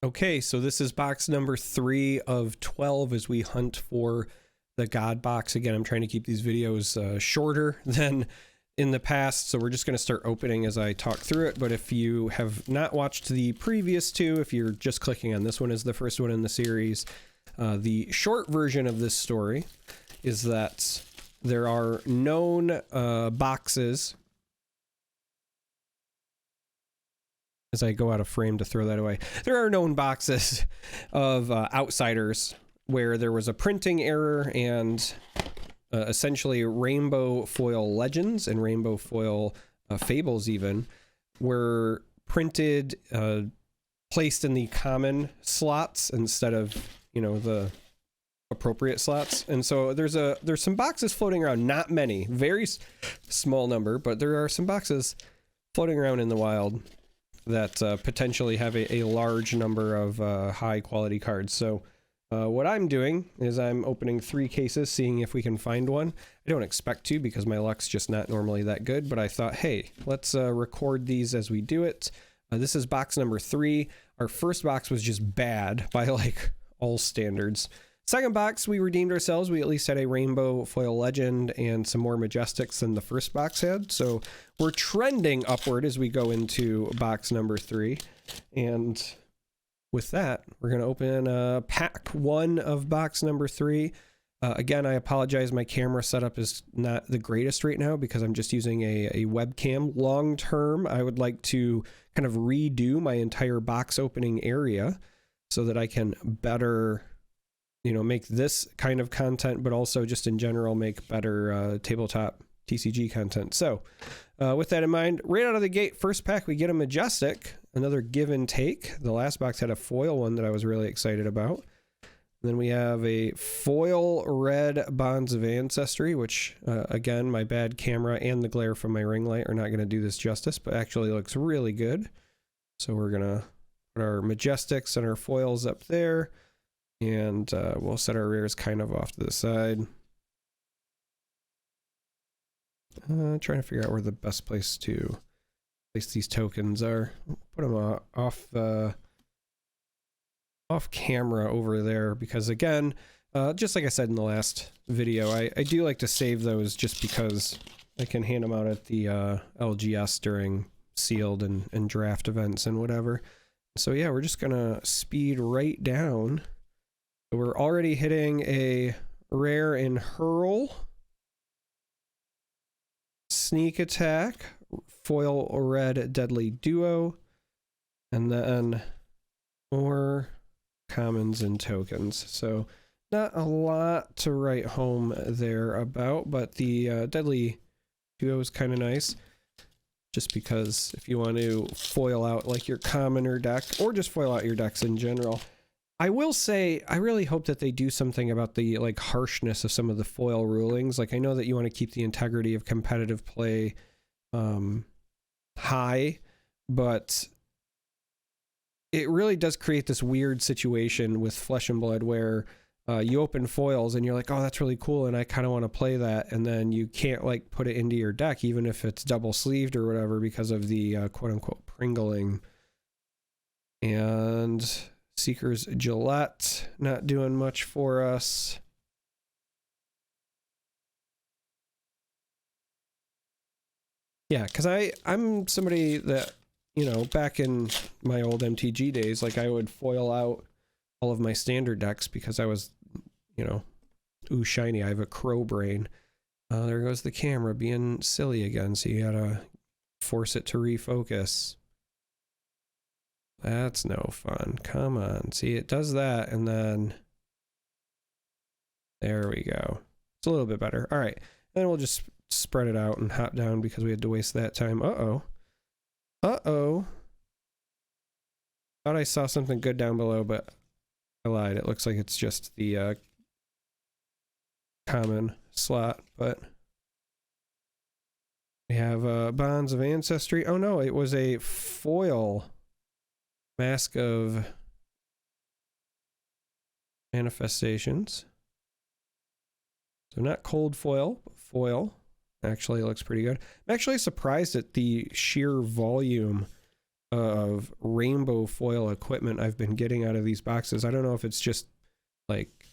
Okay, so this is box number 3 of 12 as we hunt for the God box. Again, I'm trying to keep these videos shorter than in the past, so we're just going to start opening as I talk through it. But if you have not watched the previous two, if you're just clicking on this one as the first one in the series, the short version of this story is that there are known boxes. As I go out of frame to throw that away, there are known boxes of Outsiders where there was a printing error, and essentially Rainbow Foil Legends and Rainbow Foil Fables even were printed, placed in the common slots instead of, you know, the appropriate slots. And so there's some boxes floating around, not many, very small number, but there are some boxes floating around in the wild that potentially have a large number of high quality cards. So what I'm doing is I'm opening 3 cases, seeing if we can find one. I don't expect to because my luck's just not normally that good, but I thought, hey, let's record these as we do it. This is box number 3. Our first box was just bad by like all standards. Second box, we redeemed ourselves. We at least had a Rainbow Foil Legend and some more Majestics than the first box had. So we're trending upward as we go into box number 3. And with that, we're going to open pack 1 of box number 3. Again, I apologize. My camera setup is not the greatest right now because I'm just using a webcam. Long term, I would like to kind of redo my entire box opening area so that I can better, you know, make this kind of content, but also just in general make better tabletop TCG content. So with that in mind, right out of the gate, first pack, we get a Majestic, another give and take. The last box had a foil one that I was really excited about. And then we have a foil red Bonds of Ancestry, which again, my bad camera and the glare from my ring light are not going to do this justice, but actually looks really good. So we're going to put our Majestics and our foils up there. And we'll set our rares kind of off to the side. Trying to figure out where the best place to place these tokens are. Put them off camera over there because, again, just like I said in the last video, I do like to save those just because I can hand them out at the LGS during sealed and draft events and whatever. So yeah, we're just gonna speed right down. We're already hitting a rare in Hurl, Sneak Attack, foil red Deadly Duo, and then more commons and tokens. So not a lot to write home there about, but the Deadly Duo is kind of nice. Just because if you want to foil out like your commoner deck, or just foil out your decks in general. I will say, I really hope that they do something about the like harshness of some of the foil rulings. Like, I know that you want to keep the integrity of competitive play high, but it really does create this weird situation with Flesh and Blood where you open foils and you're like, oh, that's really cool, and I kind of want to play that, and then you can't like put it into your deck, even if it's double sleeved or whatever, because of the quote unquote pringling. And Seeker's Gillette, not doing much for us. Yeah, because I'm somebody that, you know, back in my old MTG days, like I would foil out all of my standard decks because I was, you know, ooh, shiny, I have a crow brain. There goes the camera being silly again, so you gotta force it to refocus. That's no fun. Come on. See, it does that, and then there we go. It's a little bit better. All right. Then we'll just spread it out and hop down because we had to waste that time. Uh-oh. Uh-oh. Thought I saw something good down below, but I lied. It looks like it's just the common slot, but we have Bonds of Ancestry. Oh, no, it was a foil Mask of Manifestations. So not cold foil, but foil. Actually looks pretty good. I'm actually surprised at the sheer volume of rainbow foil equipment I've been getting out of these boxes. I don't know if it's just like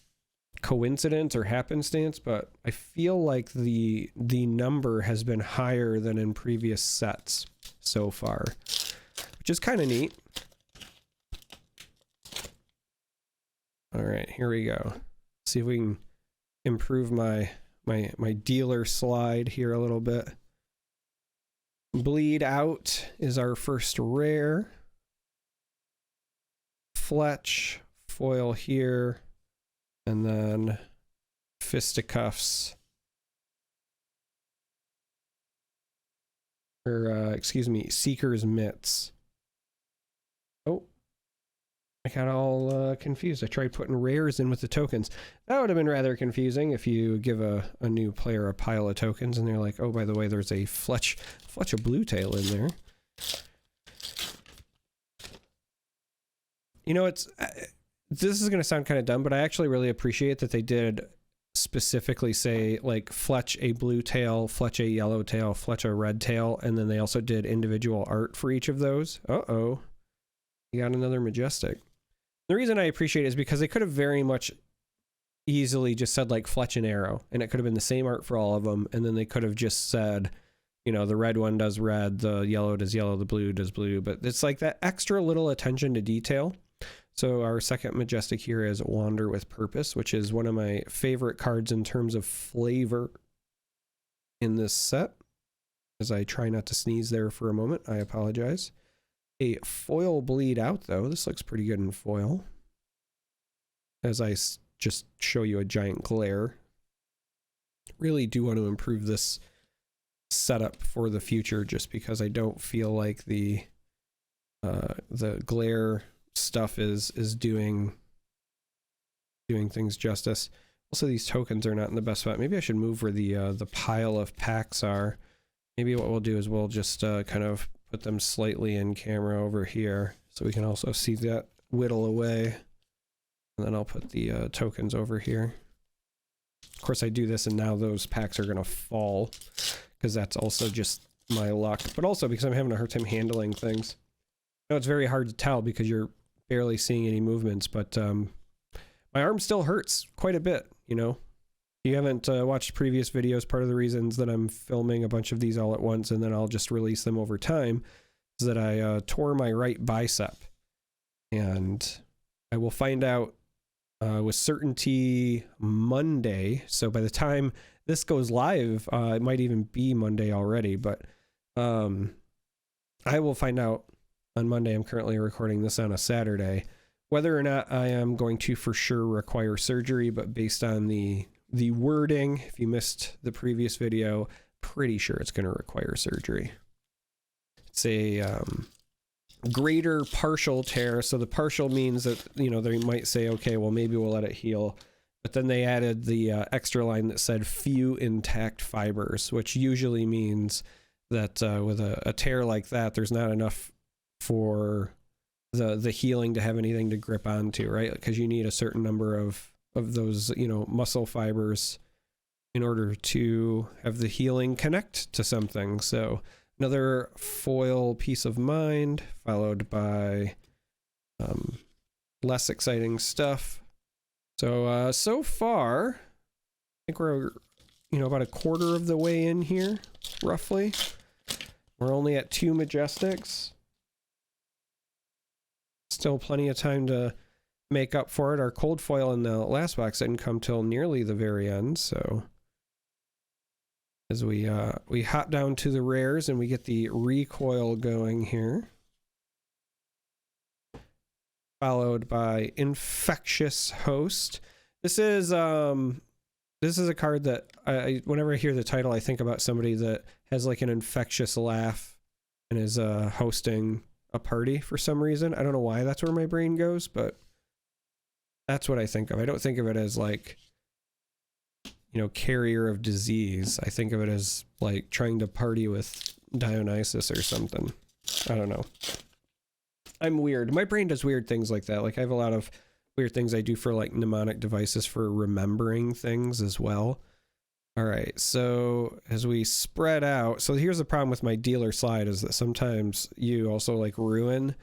coincidence or happenstance, but I feel like the number has been higher than in previous sets so far, which is kind of neat. All right, here we go. See if we can improve my dealer slide here a little bit. Bleed Out is our first rare. Fletch foil here, and then Fisticuffs, or excuse me, Seeker's Mitts. Oh, I got all confused. I tried putting rares in with the tokens. That would have been rather confusing if you give a new player a pile of tokens and they're like, oh, by the way, there's a Fletch of Bluetail in there. You know, it's this is going to sound kind of dumb, but I actually really appreciate that they did specifically say like Fletch a Bluetail, Fletch a Yellowtail, Fletch a Redtail, and then they also did individual art for each of those. Uh-oh. You got another Majestic. The reason I appreciate it is because they could have very much easily just said like Fletch and Arrow, and it could have been the same art for all of them, and then they could have just said, you know, the red one does red, the yellow does yellow, the blue does blue, but it's like that extra little attention to detail. So our second Majestic here is Wander with Purpose, which is one of my favorite cards in terms of flavor in this set. As I try not to sneeze there for a moment, I apologize. A foil Bleed Out, though. This looks pretty good in foil. As I just show you a giant glare. Really do want to improve this setup for the future, just because I don't feel like the glare stuff is doing things justice. Also, these tokens are not in the best spot. Maybe I should move where the pile of packs are. Maybe what we'll do is we'll just kind of put them slightly in camera over here so we can also see that whittle away. And then I'll put the tokens over here. Of course, I do this and now those packs are going to fall because that's also just my luck, but also because I'm having a hard time handling things. I know it's very hard to tell because you're barely seeing any movements, but my arm still hurts quite a bit, you know. If you haven't watched previous videos, part of the reasons that I'm filming a bunch of these all at once and then I'll just release them over time is that I tore my right bicep. And I will find out with certainty Monday. So by the time this goes live, it might even be Monday already, but I will find out on Monday. I'm currently recording this on a Saturday, whether or not I am going to for sure require surgery, but based on the wording, if you missed the previous video, pretty sure it's going to require surgery. It's a greater partial tear. So the partial means that, you know, they might say, okay, well, maybe we'll let it heal. But then they added the extra line that said few intact fibers, which usually means that with a tear like that, there's not enough for the healing to have anything to grip onto, right? Because you need a certain number of those, you know, muscle fibers in order to have the healing connect to something. So another foil Peace of Mind, followed by less exciting stuff. So so far, I think we're, you know, about a quarter of the way in here, roughly. We're only at 2 Majestics. Still plenty of time to make up for it. Our cold foil in the last box didn't come till nearly the very end, so as we hop down to the rares and we get the recoil going here, followed by Infectious Host. This is a card that I whenever I hear the title, I think about somebody that has like an infectious laugh and is hosting a party for some reason. I don't know why that's where my brain goes, but that's what I think of. I don't think of it as like, you know, carrier of disease. I think of it as like trying to party with Dionysus or something. I don't know. I'm weird. My brain does weird things like that. Like I have a lot of weird things I do for like mnemonic devices for remembering things as well. All right, so as we spread out, so here's the problem with my dealer slide is that sometimes you also like ruin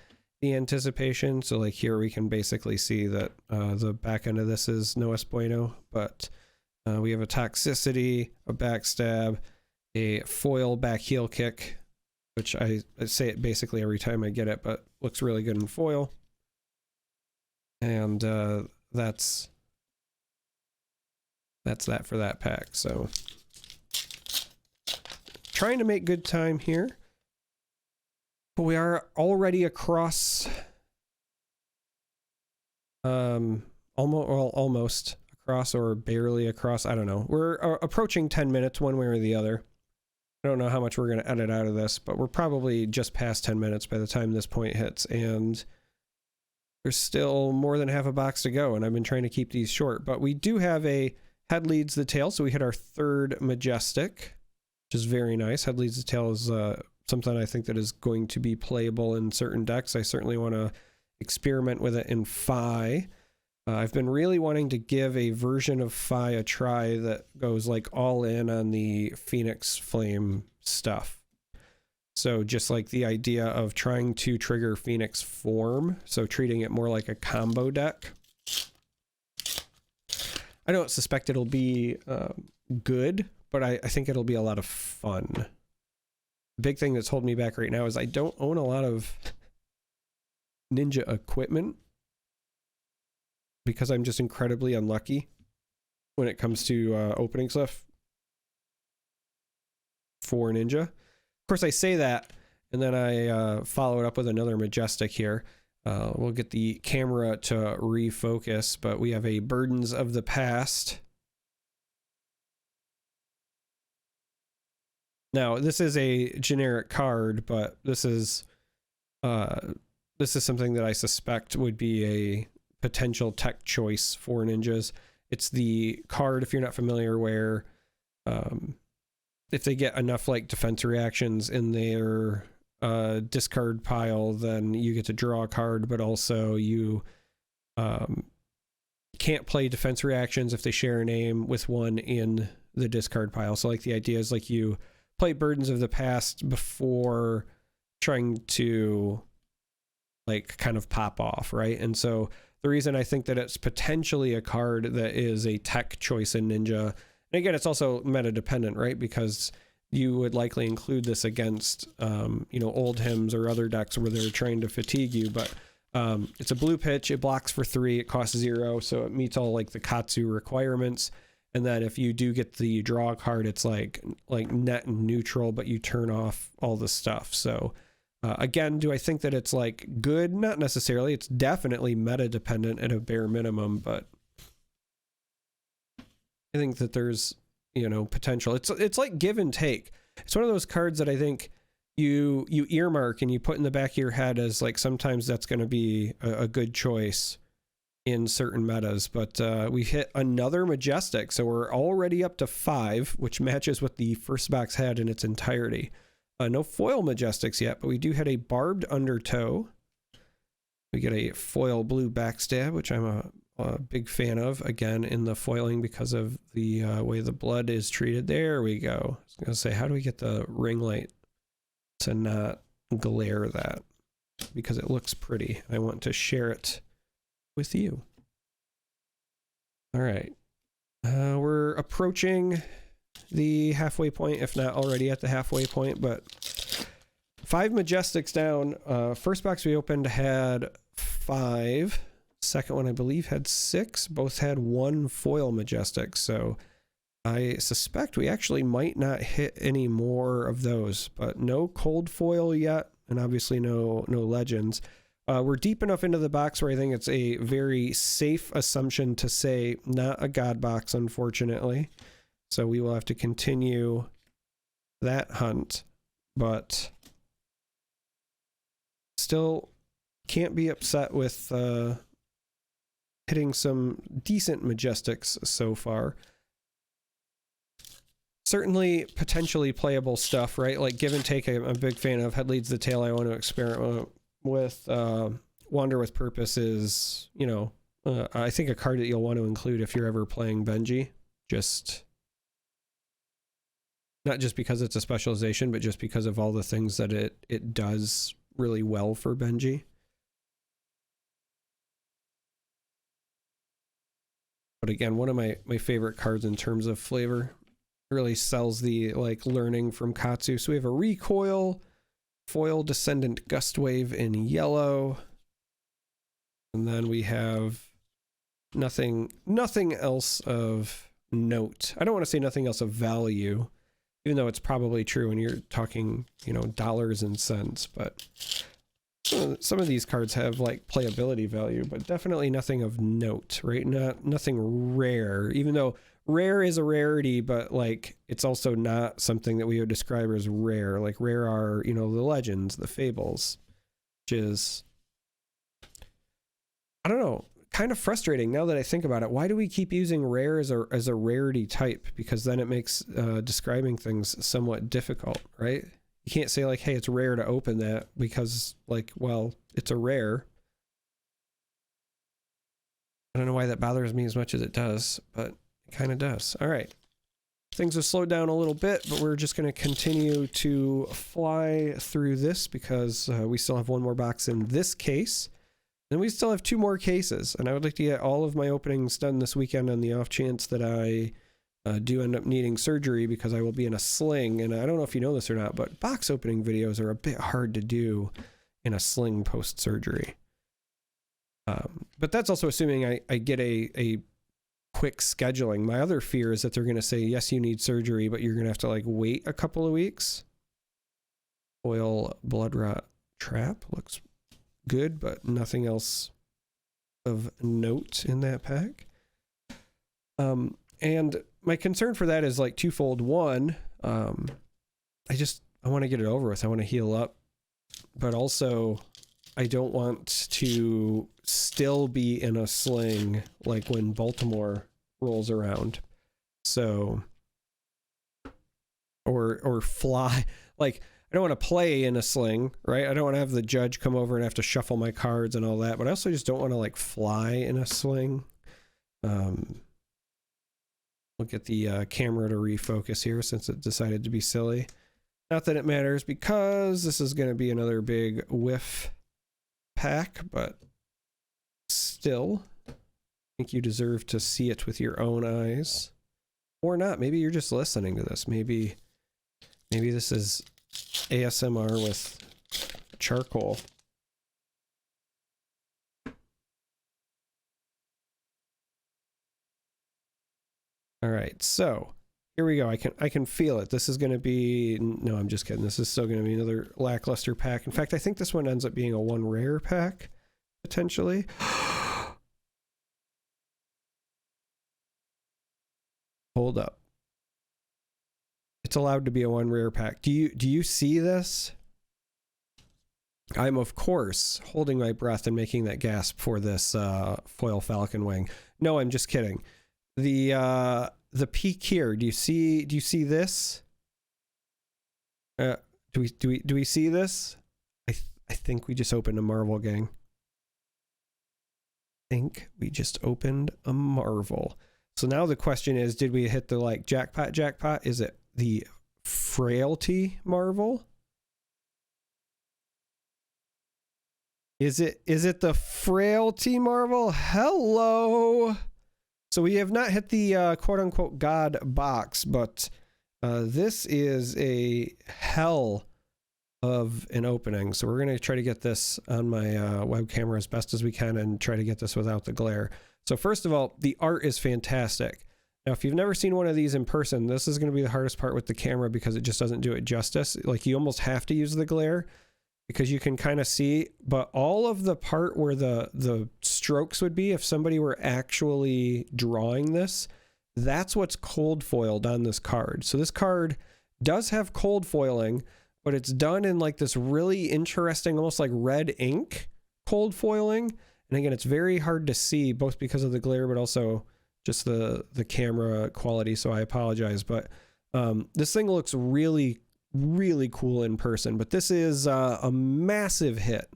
the anticipation. So like here we can basically see that the back end of this is no es bueno, but we have a toxicity, a backstab, a foil back heel kick, which I say it basically every time I get it, but looks really good in foil. And that's that for that pack. So trying to make good time here, but we are already across almost across or barely across. I don't know. We're approaching 10 minutes one way or the other. I don't know how much we're going to edit out of this, but we're probably just past 10 minutes by the time this point hits, and there's still more than half a box to go, and I've been trying to keep these short, but we do have a head leads the tail, so we hit our third Majestic, which is very nice. Head leads the tail is something I think that is going to be playable in certain decks. I certainly want to experiment with it in Phi. I've been really wanting to give a version of Phi a try that goes like all in on the Phoenix Flame stuff. So just like the idea of trying to trigger Phoenix Form, so treating it more like a combo deck. I don't suspect it'll be good, but I think it'll be a lot of fun. The big thing that's holding me back right now is I don't own a lot of Ninja equipment because I'm just incredibly unlucky when it comes to opening stuff for Ninja. Of course, I say that, and then I follow it up with another Majestic here. We'll get the camera to refocus, but we have a Burdens of the Past. Now, this is a generic card, but this is something that I suspect would be a potential tech choice for Ninjas. It's the card, if you're not familiar, where if they get enough like defense reactions in their discard pile, then you get to draw a card, but also you can't play defense reactions if they share a name with one in the discard pile. So like the idea is like you play Burdens of the Past before trying to like kind of pop off, right? And so the reason I think that it's potentially a card that is a tech choice in Ninja, and again, it's also meta dependent, right? Because you would likely include this against, old hymns or other decks where they're trying to fatigue you. But it's a blue pitch. It blocks for 3. It costs 0, so it meets all like the Katsu requirements. And then if you do get the draw card, it's like net and neutral, but you turn off all the stuff. So again, do I think that it's like good? Not necessarily. It's definitely meta dependent at a bare minimum, but I think that there's potential. It's like give and take. It's one of those cards that I think you earmark and you put in the back of your head as like sometimes that's going to be a good choice in certain metas. But we hit another Majestic, so we're already up to 5, which matches what the first box had in its entirety. No foil Majestics yet, but we do hit a Barbed Undertow. We get a foil blue backstab, which I'm a big fan of, again, in the foiling because of the way the blood is treated. There we go. I was going to say, how do we get the ring light to not glare that? Because it looks pretty. I want to share it with you. All right. We're approaching the halfway point, if not already at the halfway point, but 5 Majestics down. First box we opened had 5. Second one, I believe, had 6. Both had 1 foil Majestic, so I suspect we actually might not hit any more of those, but no cold foil yet, and obviously no legends. We're deep enough into the box where I think it's a very safe assumption to say not a God box, unfortunately. So we will have to continue that hunt, but still can't be upset with hitting some decent Majestics so far. Certainly potentially playable stuff, right? Like Give and Take, I'm a big fan of. Head Leads the Tail, I want to experiment with. Wander with Purpose is, I think a card that you'll want to include if you're ever playing Benji. Just Not just because it's a specialization, but just because of all the things that it does really well for Benji. But again, one of my favorite cards in terms of flavor. Really sells the like learning from Katsu. So we have a recoil, foil descendant gust wave in yellow. And then we have nothing else of note. I don't want to say nothing else of value, even though it's probably true when you're talking, you know, dollars and cents, but some of these cards have like playability value, but definitely nothing of note, right? Nothing rare, even though rare is a rarity, but like it's also not something that we would describe as rare. Like rare are, you know, the legends, the fables, which is, I don't know, kind of frustrating now that I think about it. Why do we keep using rare as a rarity type? Because then it makes describing things somewhat difficult, right? You can't say like, hey, it's rare to open that because like, well, it's a rare. I don't know why that bothers me as much as it does, but it kind of does. All right. Things have slowed down a little bit, but we're just going to continue to fly through this because we still have one more box in this case. And we still have 2 more cases, and I would like to get all of my openings done this weekend on the off chance that I do end up needing surgery because I will be in a sling. And I don't know if you know this or not, but box opening videos are a bit hard to do in a sling post-surgery. But that's also assuming I get a quick scheduling. My other fear is that they're going to say, yes, you need surgery, but you're going to have to like wait a couple of weeks. Oil blood rot trap looks good, but nothing else of note in that pack. And my concern for that is like twofold. One, I want to get it over with. I want to heal up, but also I don't want to still be in a sling like when Baltimore rolls around. So, or fly, like I don't want to play in a sling, right? I don't want to have the judge come over and have to shuffle my cards and all that, but I also just don't want to like fly in a sling. We'll get the camera to refocus here since it decided to be silly. Not that it matters because this is going to be another big whiff pack, but still, I think you deserve to see it with your own eyes. Or not. Maybe you're just listening to this. Maybe this is ASMR with charcoal. All right, so here we go. I can feel it. This is going to be, no, I'm just kidding. This is still going to be another lackluster pack. In fact, I think this one ends up being a 1 rare pack potentially. Hold up. It's allowed to be a 1 rare pack. Do you see this? I'm of course holding my breath and making that gasp for this foil falcon wing. No, I'm just kidding. The peak here. Do you see this? Do we see this? I think we just opened a Marvel, gang. I think we just opened a Marvel. So now the question is, did we hit the like jackpot? Is it the Frailty Marvel? Is it the Frailty Marvel? Hello. So we have not hit the quote unquote God box, but this is a hell of an opening. So we're going to try to get this on my web camera as best as we can and try to get this without the glare. So first of all, the art is fantastic. Now, if you've never seen one of these in person, this is going to be the hardest part with the camera because it just doesn't do it justice. Like you almost have to use the glare because you can kind of see, but all of the part where the strokes would be, if somebody were actually drawing this, that's what's cold foiled on this card. So this card does have cold foiling, but it's done in like this really interesting, almost like red ink cold foiling. And again, it's very hard to see both because of the glare, but also just the camera quality. So I apologize, but this thing looks really, really cool in person, but this is a massive hit.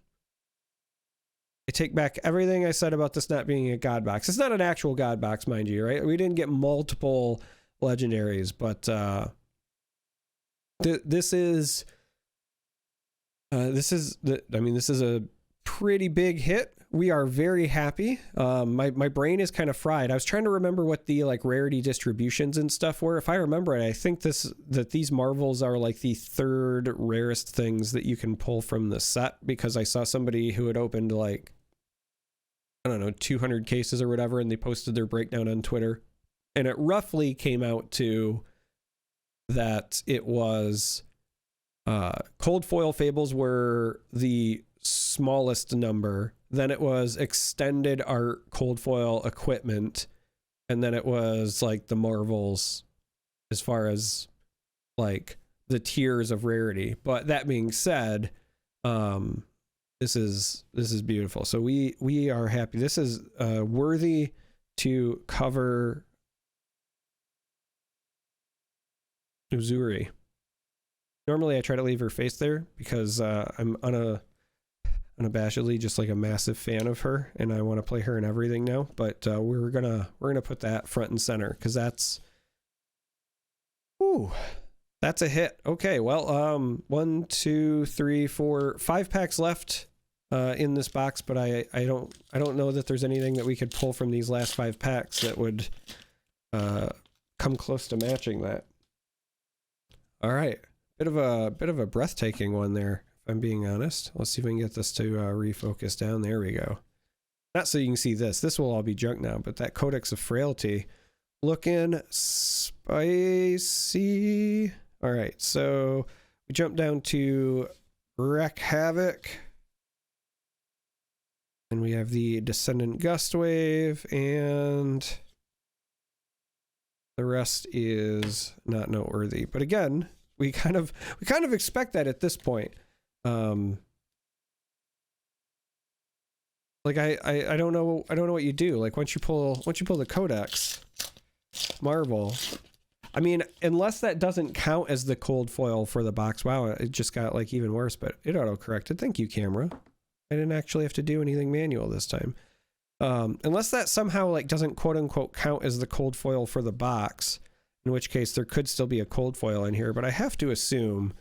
I take back everything I said about this not being a God box. It's not an actual God box, mind you, right? We didn't get multiple legendaries, but This is a pretty big hit. We are very happy. My brain is kind of fried. I was trying to remember what the like rarity distributions and stuff were. If I remember it, I think that these Marvels are like the third rarest things that you can pull from the set, because I saw somebody who had opened like, I don't know, 200 cases or whatever, and they posted their breakdown on Twitter, and it roughly came out to that it was cold foil fables were the smallest number, then it was extended art cold foil equipment, and then it was like the Marvels as far as like the tiers of rarity. But that being said, this is beautiful. So we are happy. This is worthy to cover Uzuri. Normally I try to leave her face there because I'm unabashedly just like a massive fan of her, and I want to play her in everything now. But we're gonna put that front and center because that's a hit. Okay, well, 1, 2, 3, 4, 5 packs left in this box, but I don't know that there's anything that we could pull from these last 5 packs that would come close to matching that. All right, bit of a breathtaking one there, if I'm being honest. Let's see if we can get this to refocus down. There we go. Not so you can see this. This will all be junk now, but that Codex of Frailty looking spicy. All right, so we jump down to Wreck Havoc. And we have the Descendant Gustwave, and the rest is not noteworthy. But again, we kind of expect that at this point. Like I don't know what you do. Like once you pull the Codex Marvel, I mean, unless that doesn't count as the cold foil for the box. Wow, it just got like even worse, but it auto-corrected. Thank you, camera. I didn't actually have to do anything manual this time. Unless that somehow like doesn't quote unquote count as the cold foil for the box, in which case there could still be a cold foil in here, but I have to assume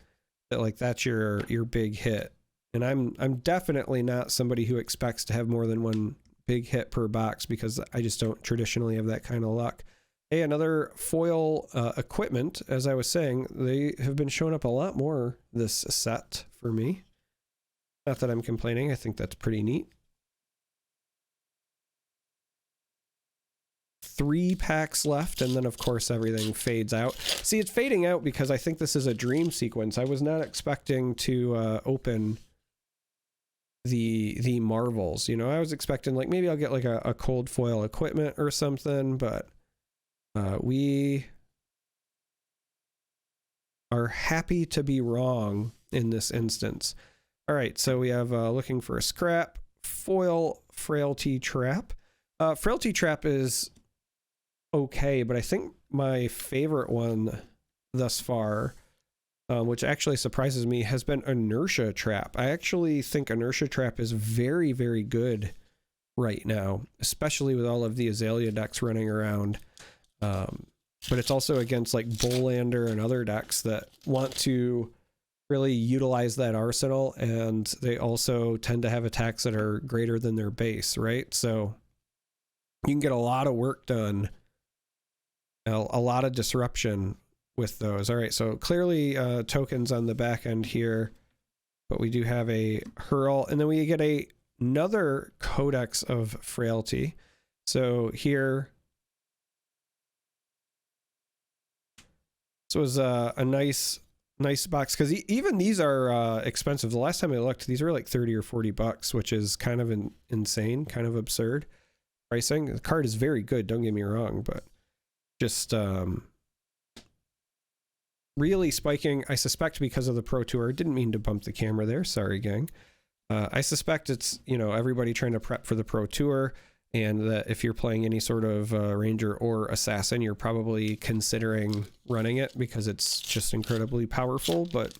that like that's your big hit. And I'm definitely not somebody who expects to have more than one big hit per box, because I just don't traditionally have that kind of luck. Hey, another foil equipment. As I was saying, they have been showing up a lot more this set for me. Not that I'm complaining. I think that's pretty neat. 3 packs left, and then of course everything fades out. See, it's fading out because I think this is a dream sequence. I was not expecting to open the Marvels. You know, I was expecting like maybe I'll get like a cold foil equipment or something, but we are happy to be wrong in this instance. All right, so we have looking for a scrap foil Frailty Trap. Frailty Trap is okay, but I think my favorite one thus far, which actually surprises me, has been Inertia Trap. I actually think Inertia Trap is very, very good right now, especially with all of the Azalea decks running around. But it's also against like Bolander and other decks that want to really utilize that arsenal, and they also tend to have attacks that are greater than their base, right? So you can get a lot of work done, a lot of disruption with those. All right, so clearly tokens on the back end here, but we do have a Hurl, and then we get another Codex of Frailty. So here, this was a nice box, because even these are expensive. The last time I looked, these were like 30 or 40 bucks, which is kind of insane, kind of absurd pricing. The card is very good, don't get me wrong, but just really spiking, I suspect, because of the Pro Tour. Didn't mean to bump the camera there, sorry gang. I suspect it's, you know, everybody trying to prep for the Pro Tour, and that if you're playing any sort of Ranger or Assassin, you're probably considering running it because it's just incredibly powerful. But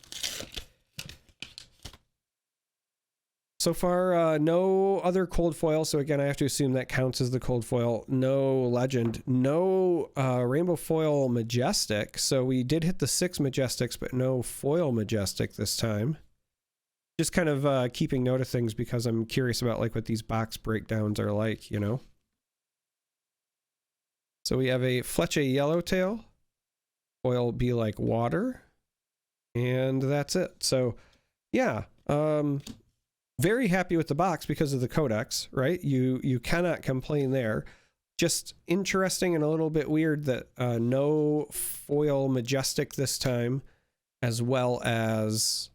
So far, no other cold foil. So again, I have to assume that counts as the cold foil. No legend, no rainbow foil majestic. So we did hit the 6 majestics, but no foil majestic this time. Just kind of keeping note of things because I'm curious about like what these box breakdowns are like, you know? So we have a Fletcher Yellowtail, foil Be Like Water, and that's it. So yeah, very happy with the box because of the codex, right? You cannot complain there. Just interesting and a little bit weird that no foil majestic this time, as well as,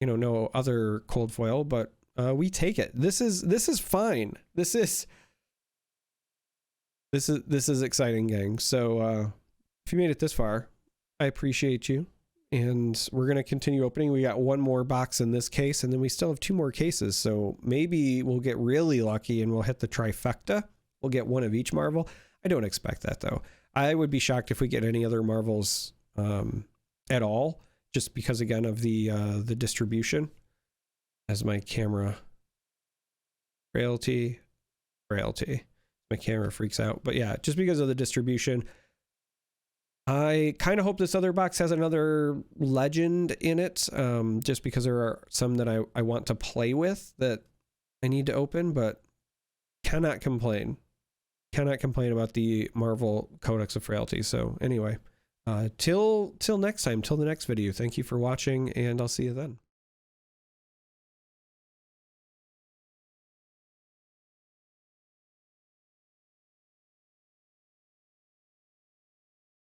you know, no other cold foil, but we take it. This is fine. This is exciting, gang. So if you made it this far, I appreciate you. And we're going to continue opening. We got one more box in this case, and then we still have 2 more cases. So maybe we'll get really lucky and we'll hit the trifecta. We'll get one of each Marvel. I don't expect that, though. I would be shocked if we get any other Marvels at all, just because, again, of the distribution. As my camera... Frailty. My camera freaks out. But yeah, just because of the distribution... I kind of hope this other box has another legend in it, just because there are some that I want to play with that I need to open, but cannot complain. Cannot complain about the Marvel Codex of Frailty. So anyway, till next time, till the next video, thank you for watching, and I'll see you then.